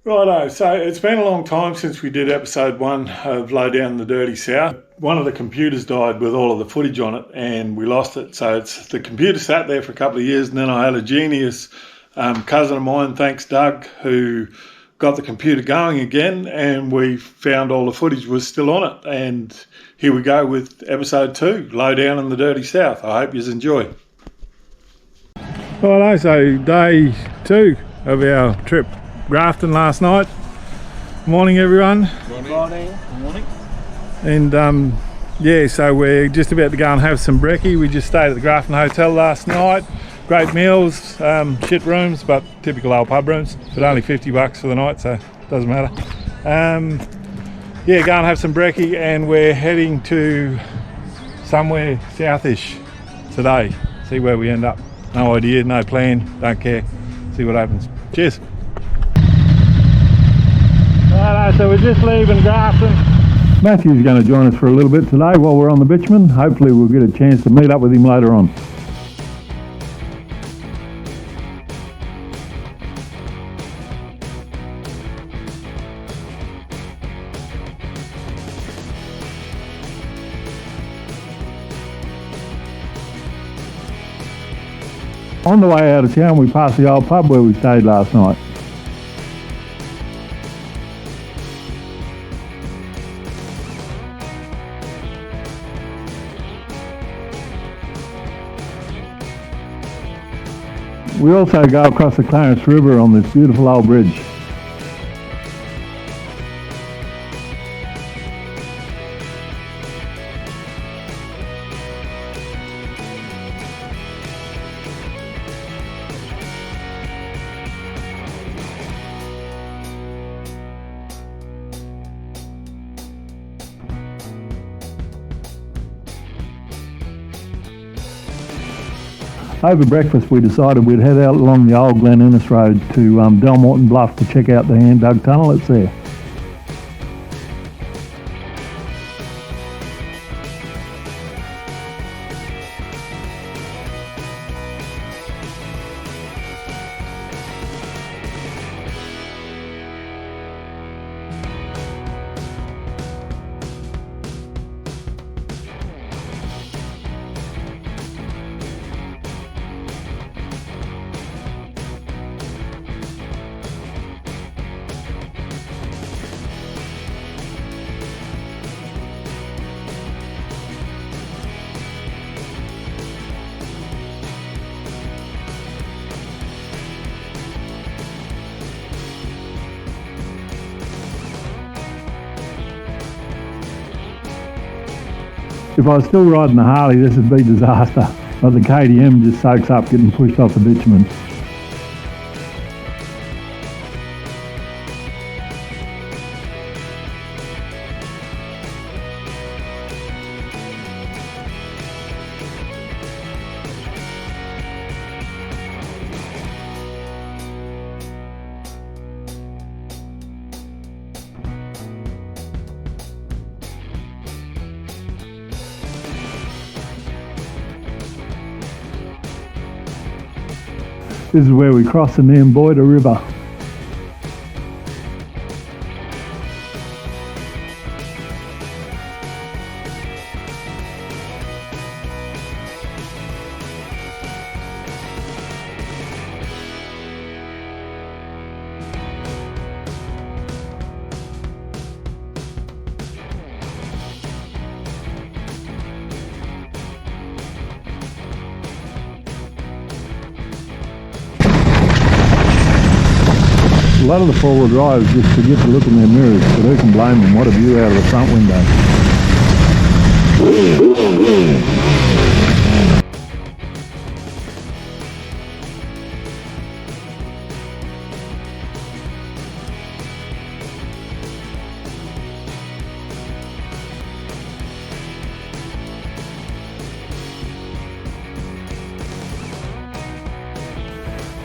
Righto, so it's been a long time since we did episode 1 of Low Down the Dirty South. One of the computers died with all of the footage on it and we lost it. So the computer sat there for a couple of years, and then I had a genius cousin of mine, thanks Doug, who got the computer going again, and we found all the footage was still on it. And here we go with episode 2, Low Down in the Dirty South. I hope you enjoy. Righto, so day 2 of our trip. Grafton last night. Morning everyone. Morning. And yeah, so we're just about to go and have some brekkie. We just stayed at the Grafton Hotel last night. Great meals, shit rooms, but typical old pub rooms, but only $50 for the night, so it doesn't matter. Yeah, go and have some brekkie, and we're heading to somewhere southish today. See where we end up. No idea, no plan, don't care. See what happens. Cheers. Righto, so we're just leaving Grafton. Matthew's going to join us for a little bit today while we're on the bitumen. Hopefully we'll get a chance to meet up with him later on. On the way out of town we passed the old pub where we stayed last night. We also go across the Clarence River on this beautiful old bridge. Over breakfast we decided we'd head out along the old Glen Innes Road to Delmorton Bluff to check out the hand dug tunnel that's there. If I was still riding the Harley, this would be disaster, but the KTM just soaks up getting pushed off the bitumen. This is where we cross the Namboida River. A lot of the four-wheel drivers just forget to look in their mirrors, but who can blame them? What a view out of the front window.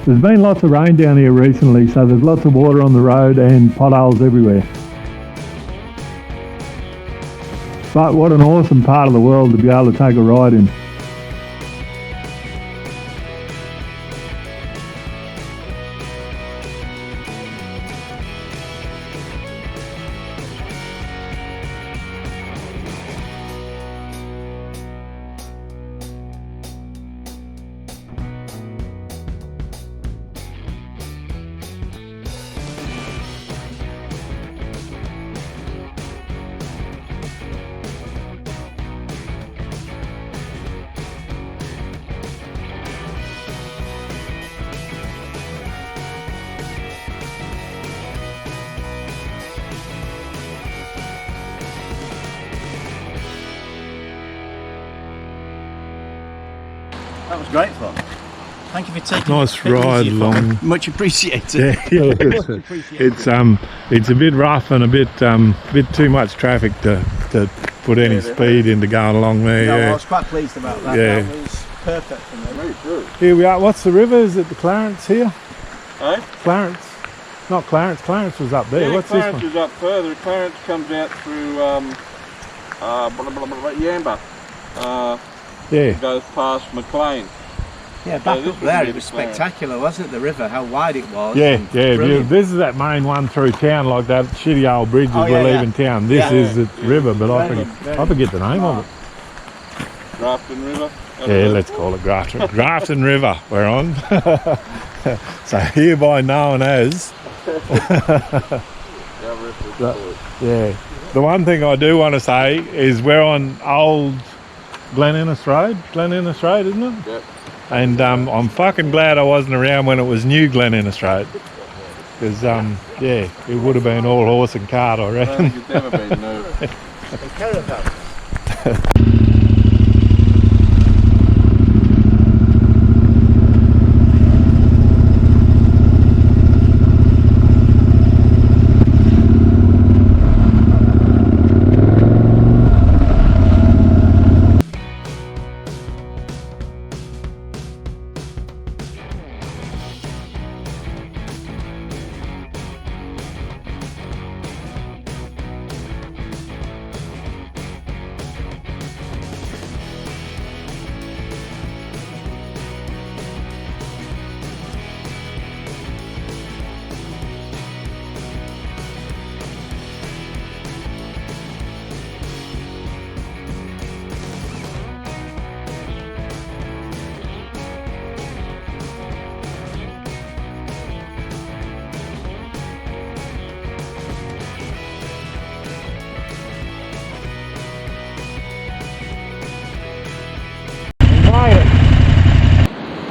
There's been lots of rain down here recently, so there's lots of water on the road and potholes everywhere. But what an awesome part of the world to be able to take a ride in. was great fun. Thank you for taking Nice ride along. Much appreciated. Yeah, it's a bit rough and a bit too much traffic to put any speed into going along there. No, yeah. I was quite pleased about that. Yeah. That was perfect for me. Very good. Here we are. What's the river? Is it the Clarence here? Eh? Clarence. Not Clarence. Clarence was up there. Yeah, What's Clarence this one? is up further. Clarence comes out through Yamba. Yeah. Goes past McLean. Yeah, back this up would there be it was the plan. spectacular, wasn't it? The river, how wide it was. Yeah, and yeah. brilliant. This is that main one through town, like that shitty old bridge as Oh, we're yeah, leaving town. This Yeah. is the river, but I Very forget the name of it. Grafton River. Yeah, let's call it Grafton River we're on. So hereby known as. Yeah. The one thing I do want to say is we're on old Glen Innes Road, isn't it? Yep. And I'm fucking glad I wasn't around when it was new Glen Innes Road. Because, yeah, it would have been all horse and cart, I I don't reckon. think it's ever been moved. The caravan.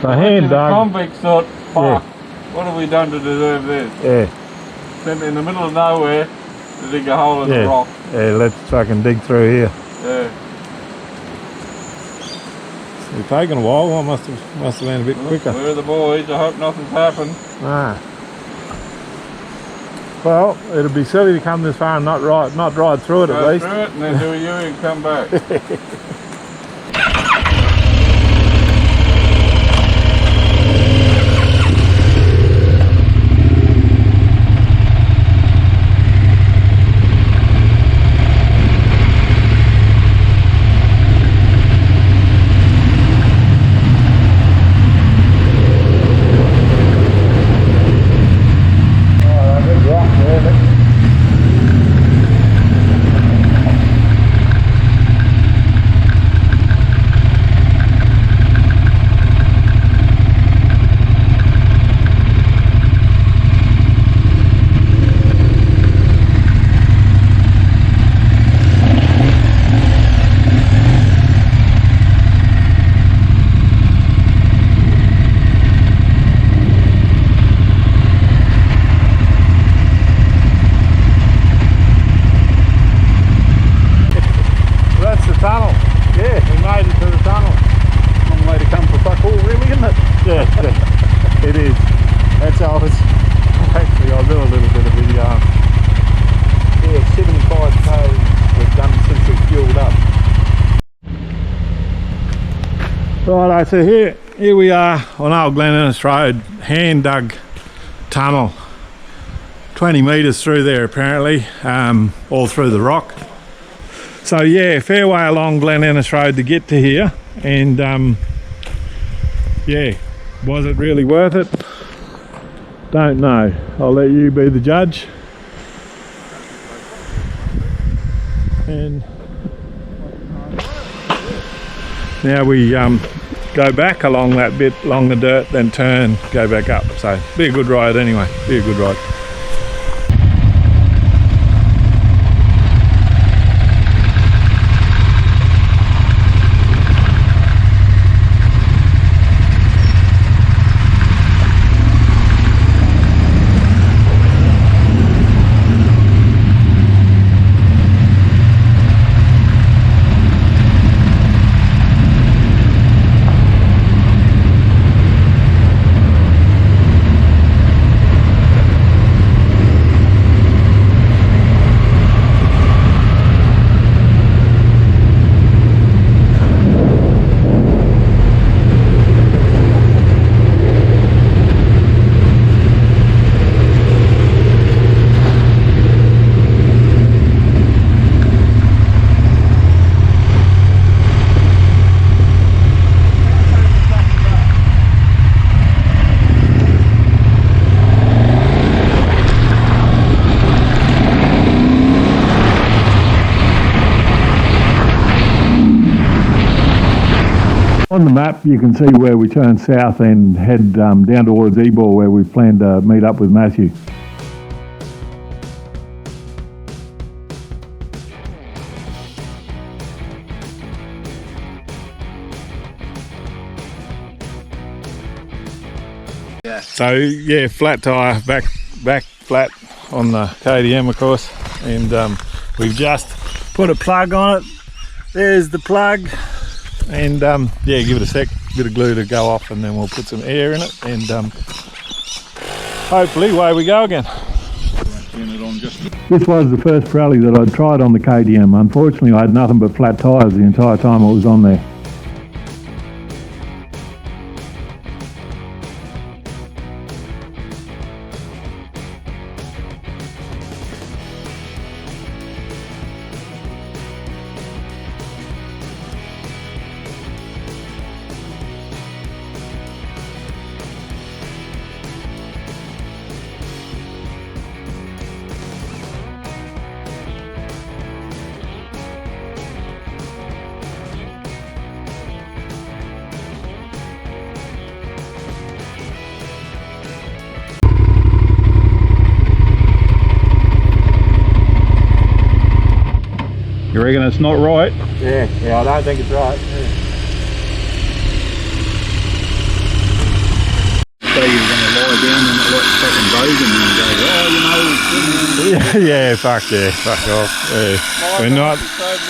The hand The dog. convicts thought, fuck, what have we done to deserve this? Yeah, Sent in the middle of nowhere to dig a hole in the rock. yeah, let's fucking dig through here. Yeah. It's taken a while. Well, must have been a bit quicker. Where are the boys? I hope nothing's happened. Ah. Well, it'd be silly to come this far and not ride through it at Go least. through it and then do a U and come back. That's the tunnel. Yeah, we made it to the tunnel. Long way to come for fuck all, really, isn't it? Yeah, it is. That's how I was. Actually, I'll do a little bit of video. Yeah, 75k we've done since we fueled up. Righto, so here we are on Old Glen Innes Road, hand dug tunnel. 20 metres through there apparently, all through the rock. So yeah, fair way along Glen Innes Road to get to here, and yeah, was it really worth it? Don't know. I'll let you be the judge. And now we go back along that bit, along the dirt, then turn, go back up. So be a good ride anyway, be a good ride. On the map, you can see where we turn south and head down towards Ebor, where we plan to meet up with Matthew. So yeah, flat tyre, back flat on the KTM of course, and we've just put a plug on it. There's the plug, and yeah, give it a sec, bit of glue to go off, and then we'll put some air in it, and hopefully away we go again. This was the first rally that I'd tried on the KTM. Unfortunately, I had nothing but flat tyres the entire time I was on there. You reckon it's not right? Yeah, I don't think it's right. Yeah. So you're going to lie down and let fucking Bogan and go, oh, you know. Yeah, fuck off. Yeah. We're not.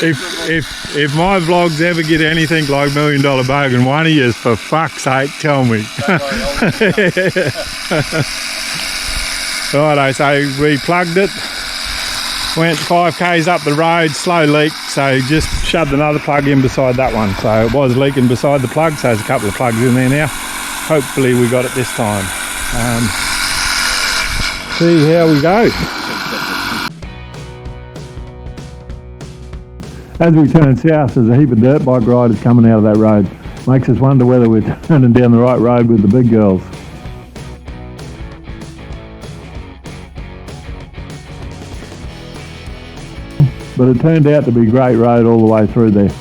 If my vlogs ever get anything like $1 Million Bogan, one of yous, for fuck's sake, tell me. Righto, so we plugged it. Went 5k's up the road, slow leak, so just shoved another plug in beside that one. So it was leaking beside the plug, so there's a couple of plugs in there now. Hopefully we got it this time. See how we go. As we turn south, there's a heap of dirt bike riders coming out of that road. Makes us wonder whether we're turning down the right road with the big girls. But it turned out to be a great road all the way through there.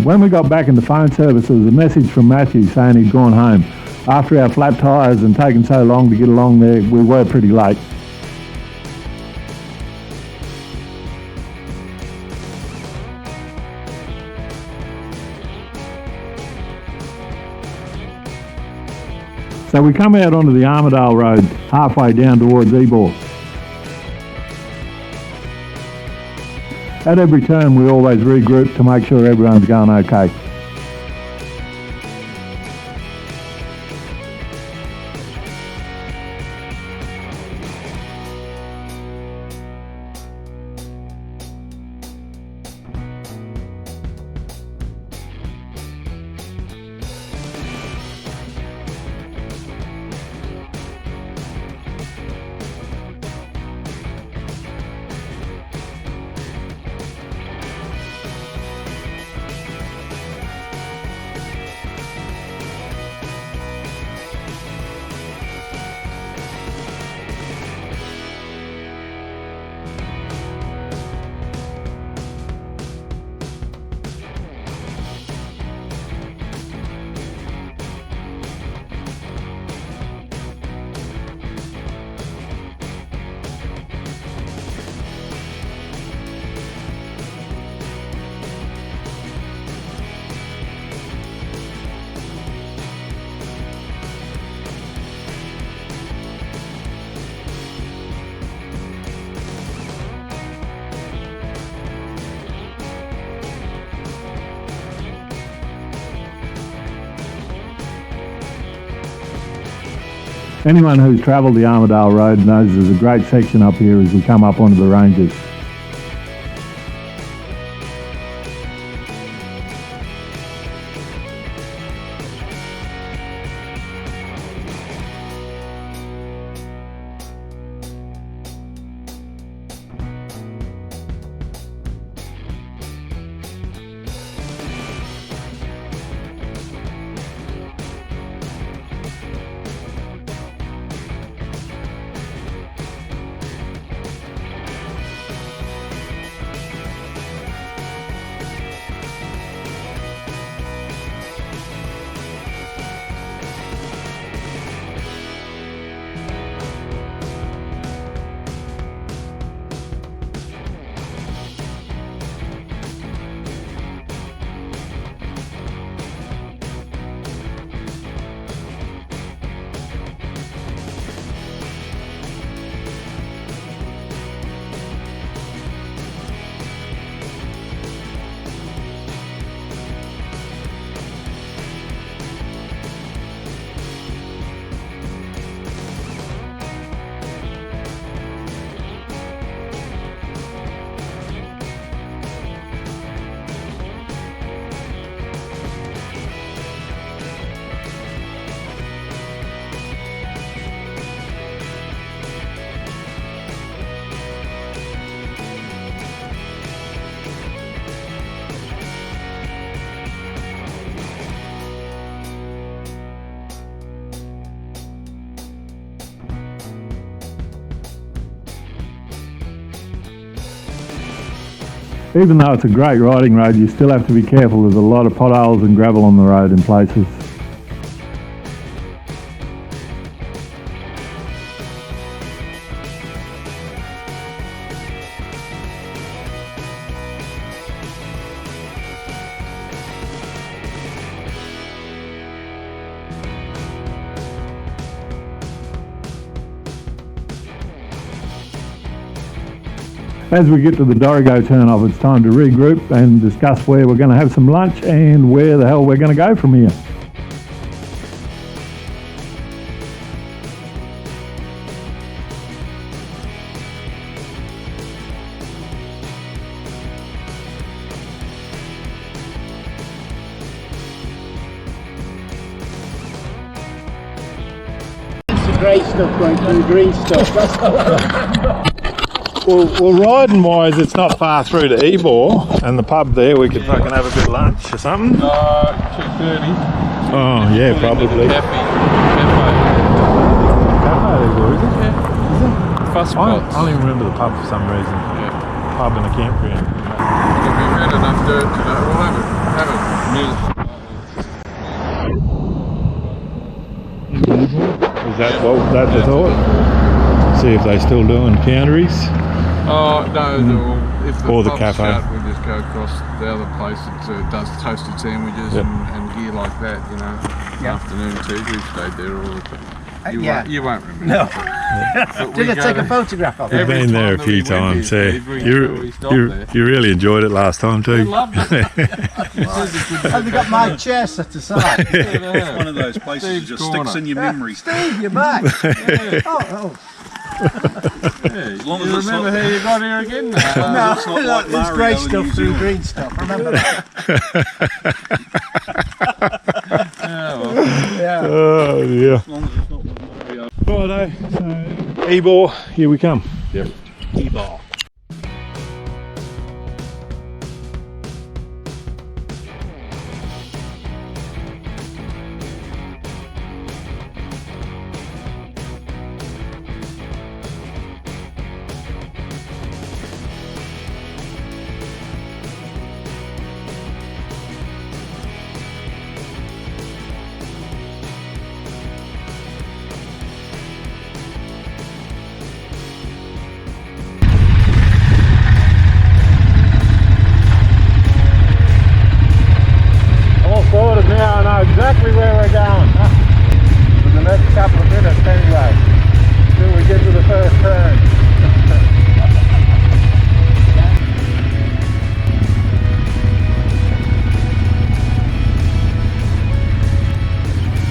When we got back in the phone service, there was a message from Matthew saying he'd gone home. After our flat tyres and taking so long to get along there, we were pretty late. So we come out onto the Armadale Road, halfway down towards Ebor. At every turn we always regroup to make sure everyone's going okay. Anyone who's travelled the Armadale Road knows there's a great section up here as we come up onto the ranges. Even though it's a great riding road, you still have to be careful. There's a lot of potholes and gravel on the road in places. As we get to the Dorrigo turn-off, it's time to regroup and discuss where we're going to have some lunch and where the hell we're going to go from here. It's the grey stuff going through the green stuff. That's Well, riding wise, it's not far through to Ebor, and the pub there we could fucking have a bit of lunch or something. 2:30. Oh yeah, probably. Cafe. Is it? Yeah. Fuss I spots. only remember the pub for some reason. Yeah. Pub and a campground. If we've had enough dirt today, we'll have it. Is that what that the thought? See if they still doing counteries. Oh, no, if the Or the pub's cafe. shut, we just go across the other place that does toasted sandwiches Yep. and gear like that, you know. Yep. Afternoon tea, we've stayed there all the time. yeah. You won't remember. No. But we Did I go take a to- photograph of it? We've Every been there time a that few we went times. there, Yeah. Steve, we stopped there. You really enjoyed it last time I too. loved it. He says it's good. Have you got my chair set aside? It's one of those places that Steve's just corner. sticks in your memory. Steve, you're back. Yeah. Oh, As long as You it's remember not, how you got here again now? no, it's not no, like it's Mario grey in stuff New through Zealand. green stuff. Remember that? Yeah, well, Yeah. Oh yeah. as long as it's not like Mario. Righto. So Ebor, here we come. yep. E-bar. All sorted now. I know exactly where we're going. For the next couple of minutes anyway. Till we get to the first turn.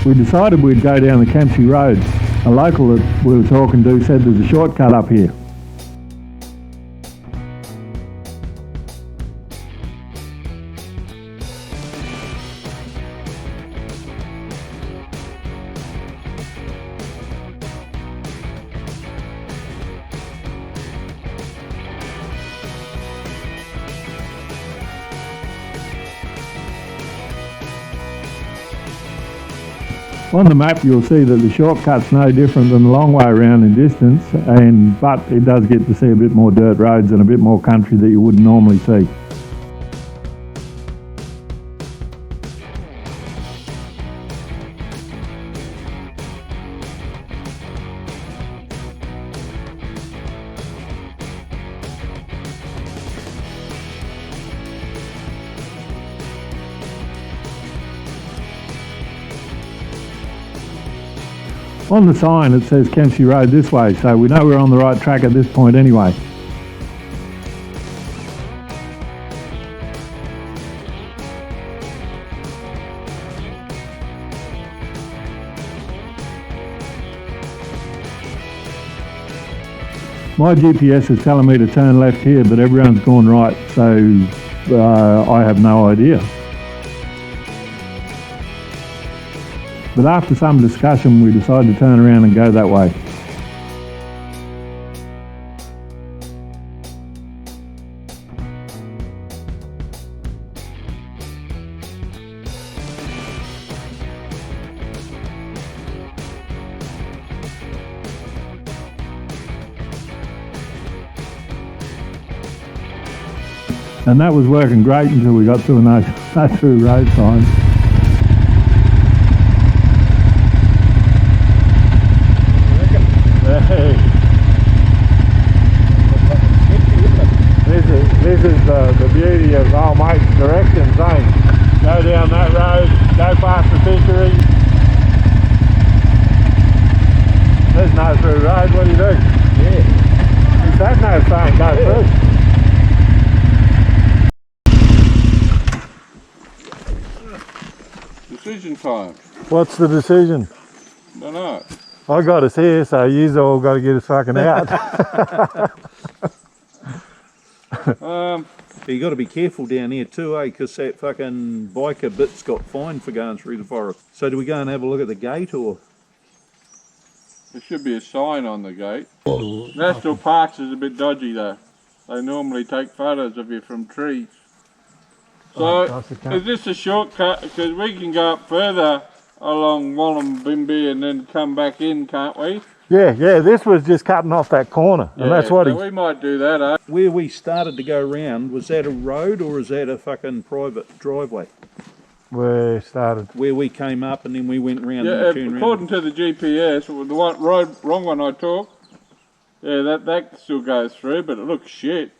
We decided we'd go down the Kempsey Road A local that we were talking to said there's a shortcut up here. On the map you'll see that the shortcut's no different than the long way around in distance, but it does get to see a bit more dirt roads and a bit more country that you wouldn't normally see. On the sign it says Kempsey Road this way, so we know we're on the right track at this point anyway. My GPS is telling me to turn left here, but everyone's gone right, so I have no idea. But after some discussion, we decided to turn around and go that way. And that was working great until we got to a no through road sign. This is the beauty of old mate's directions, eh? Go down that road, go past the fishery. There's no through road, what do you do? Yeah. Is that no saying go through? Decision time. What's the decision? Don't know. I got us here, so you've all got to get us fucking out. You got to be careful down here too, eh? Because that fucking biker bit's got fined for going through the forest. So do we go and have a look at the gate, or? There should be a sign on the gate. National Parks is a bit dodgy though. They normally take photos of you from trees. So, is this a shortcut? Because we can go up further along Wallumbimby and then come back in, can't we? Yeah, this was just cutting off that corner, and that's what we might do that, eh? Where we started to go round, was that a road or is that a fucking private driveway? Where started? Where we came up and then we went round Yeah, and turned according round. to the GPS, the wrong one I took, yeah, that still goes through, but it looks shit.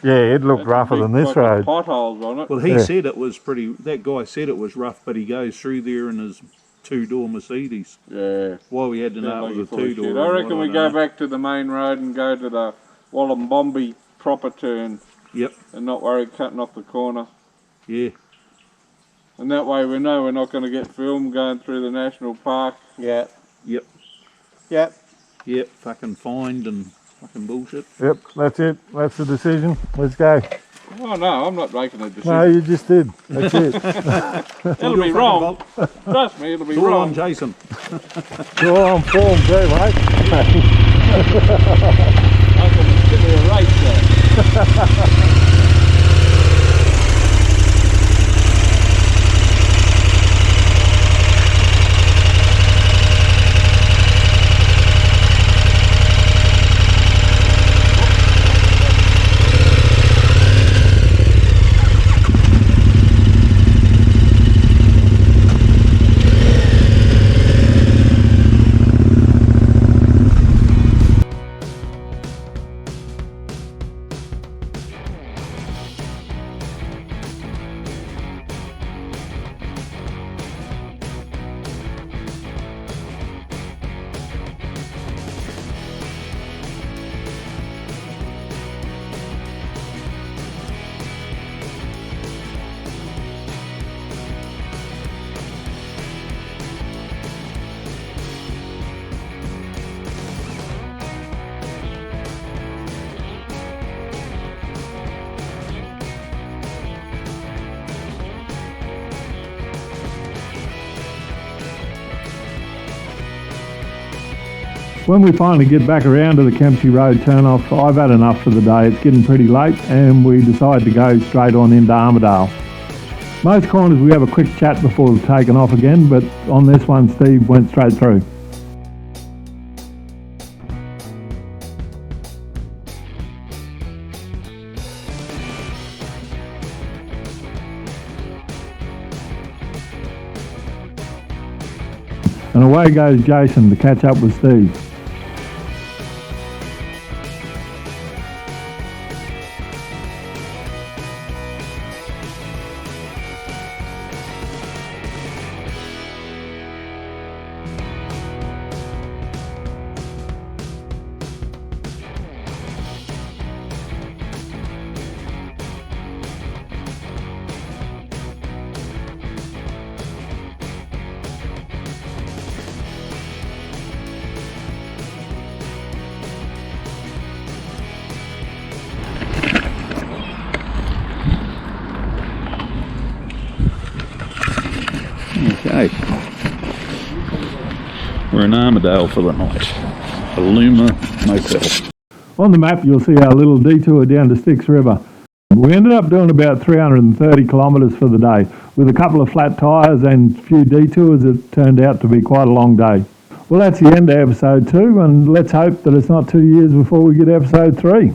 Yeah, it looked rougher than this road. Potholes on it. Well, he said it was pretty, that guy said it was rough, but he goes through there in his two-door Mercedes. Yeah. Why we had to know it was a two-door. I reckon we go back to the main road and go to the Wallumbimby proper turn. Yep. And not worry cutting off the corner. Yeah. And that way we know we're not going to get filmed going through the national park. Yeah. Yep. Yep. Yep. Fucking fined and fucking bullshit. Yep, that's it. That's the decision. Let's go. Oh no, I'm not making a decision. No, you just did. That's it. It'll be wrong. Trust me, it'll be It's all wrong. on Jason. You're on form too, mate. I can give me a race there. When we finally get back around to the Kempsey Road turnoff, I've had enough for the day. It's getting pretty late and we decide to go straight on into Armidale. Most corners we have a quick chat before we've taken off again, but on this one Steve went straight through. And away goes Jason to catch up with Steve. Okay, we're in Armidale for the night. Aluma Motel. On the map you'll see our little detour down to Styx River. We ended up doing about 330 kilometres for the day. With a couple of flat tyres and a few detours, it turned out to be quite a long day. Well, that's the end of episode 2, and let's hope that it's not 2 years before we get episode 3.